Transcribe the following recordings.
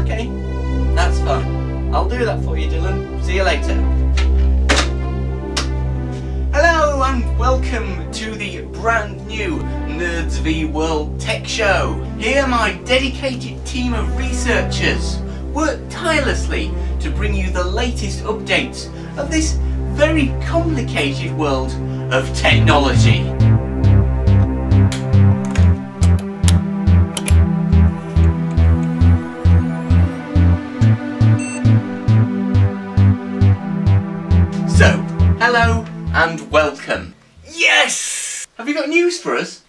Okay, that's fine. I'll do that for you, Dylan. See you later. Hello and welcome to the brand new Nerds VWorld Tech Show. Here my dedicated team of researchers work tirelessly to bring you the latest updates of this very complicated world of technology. So, hello and welcome. Yes! Have you got news for us?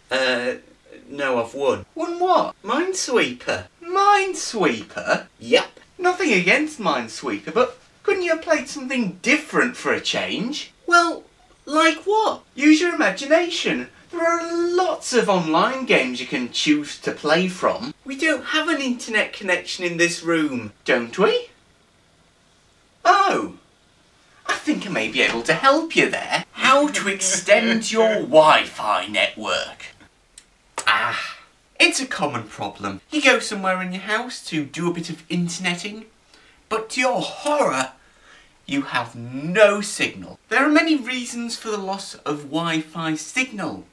No, I've won. Won what? Minesweeper. Minesweeper? Yep. Nothing against Minesweeper, but couldn't you have played something different for a change? Well, like what? Use your imagination. There are lots of online games you can choose to play from. We don't have an internet connection in this room, don't we? Oh. I think I may be able to help you there. How to extend your Wi-Fi network. It's a common problem. You go somewhere in your house to do a bit of interneting, but to your horror, you have no signal. There are many reasons for the loss of Wi-Fi signal.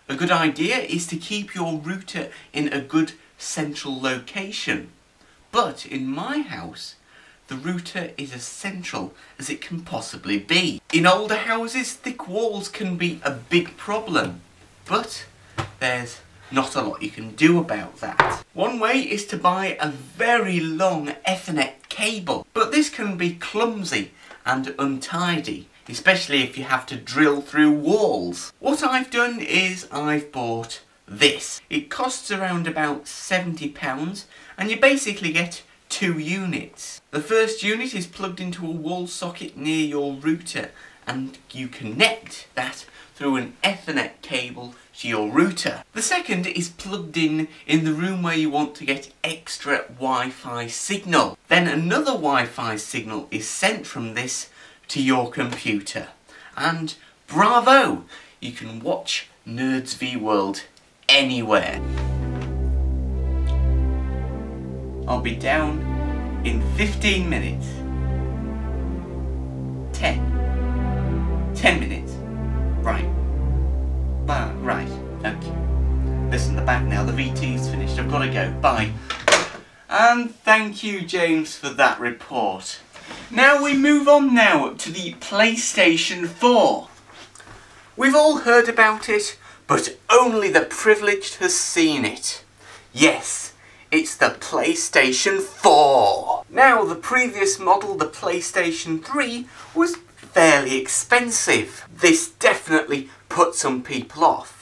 A good idea is to keep your router in a good central location. But in my house, the router is as central as it can possibly be. In older houses, thick walls can be a big problem, but there's not a lot you can do about that. One way is to buy a very long Ethernet cable, but this can be clumsy and untidy, especially if you have to drill through walls. What I've done is I've bought this. It costs around about £70 and you basically get 2 units. The first unit is plugged into a wall socket near your router and you connect that through an Ethernet cable to your router. The second is plugged in the room where you want to get extra Wi-Fi signal. Then another Wi-Fi signal is sent from this to your computer. And bravo! You can watch Nerds VWorld anywhere. I'll be down in 15 minutes. 10 minutes. Right. Right. Okay. Listen, the back now. The VT's finished. I've got to go. Bye. And thank you, James, for that report. Now we move on now to the PlayStation 4. We've all heard about it, but only the privileged has seen it. Yes. It's the PlayStation 4. Now, the previous model, the PlayStation 3, was fairly expensive. This definitely put some people off.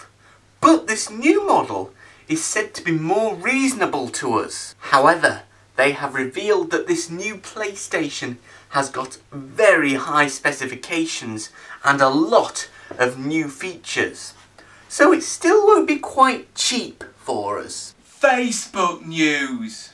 But this new model is said to be more reasonable to us. However, they have revealed that this new PlayStation has got very high specifications and a lot of new features. So it still won't be quite cheap for us. Facebook news.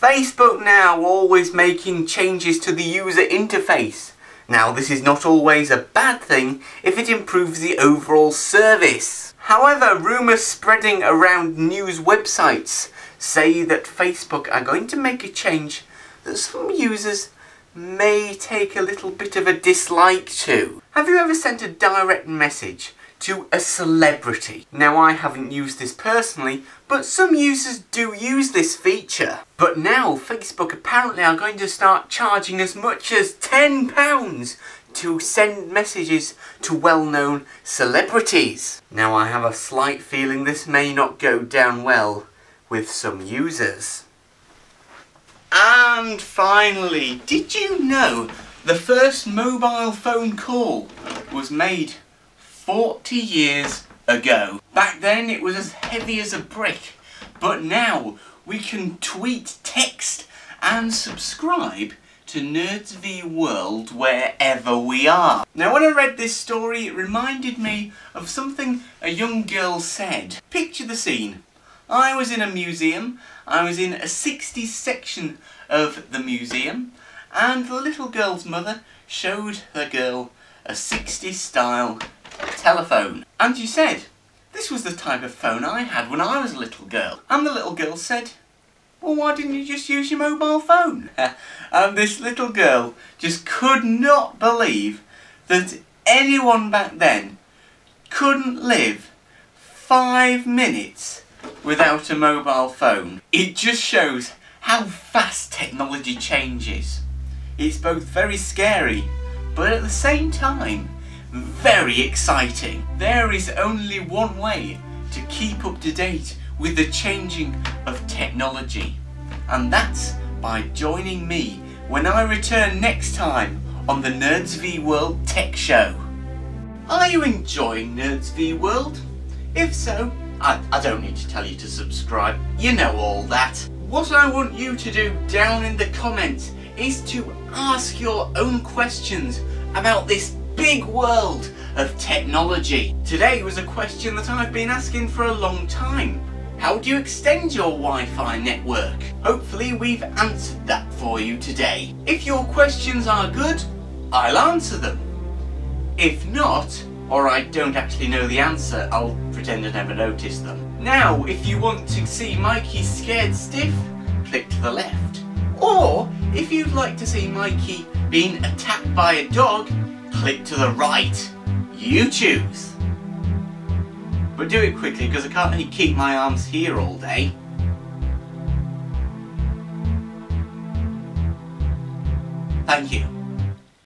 Facebook now always making changes to the user interface. Now this is not always a bad thing if it improves the overall service. However, rumours spreading around news websites say that Facebook are going to make a change that some users may take a little bit of a dislike to. Have you ever sent a direct message to a celebrity? Now, I haven't used this personally, but some users do use this feature. But now Facebook apparently are going to start charging as much as £10 to send messages to well-known celebrities. Now, I have a slight feeling this may not go down well with some users. And finally, did you know the first mobile phone call was made 40 years ago? Back then it was as heavy as a brick, but now we can tweet, text and subscribe to Nerds VWorld wherever we are. Now when I read this story it reminded me of something a young girl said. Picture the scene. I was in a museum, I was in a 60s section of the museum and the little girl's mother showed her girl a 60s style telephone. And she said, this was the type of phone I had when I was a little girl. And the little girl said, Well, why didn't you just use your mobile phone? And this little girl just could not believe that anyone back then couldn't live 5 minutes without a mobile phone. It just shows how fast technology changes. It's both very scary, but at the same time, very exciting. There is only one way to keep up to date with the changing of technology, and that's by joining me when I return next time on the Nerds VWorld Tech Show. Are you enjoying Nerds VWorld? If so, I don't need to tell you to subscribe, you know all that. What I want you to do down in the comments is to ask your own questions about this big world of technology. Today was a question that I've been asking for a long time. How do you extend your Wi-Fi network? Hopefully we've answered that for you today. If your questions are good, I'll answer them. If not, or I don't actually know the answer, I'll pretend I never noticed them. Now, if you want to see Mikey scared stiff, click to the left. Or, if you'd like to see Mikey being attacked by a dog, click to the right. You choose. But do it quickly because I can't really keep my arms here all day.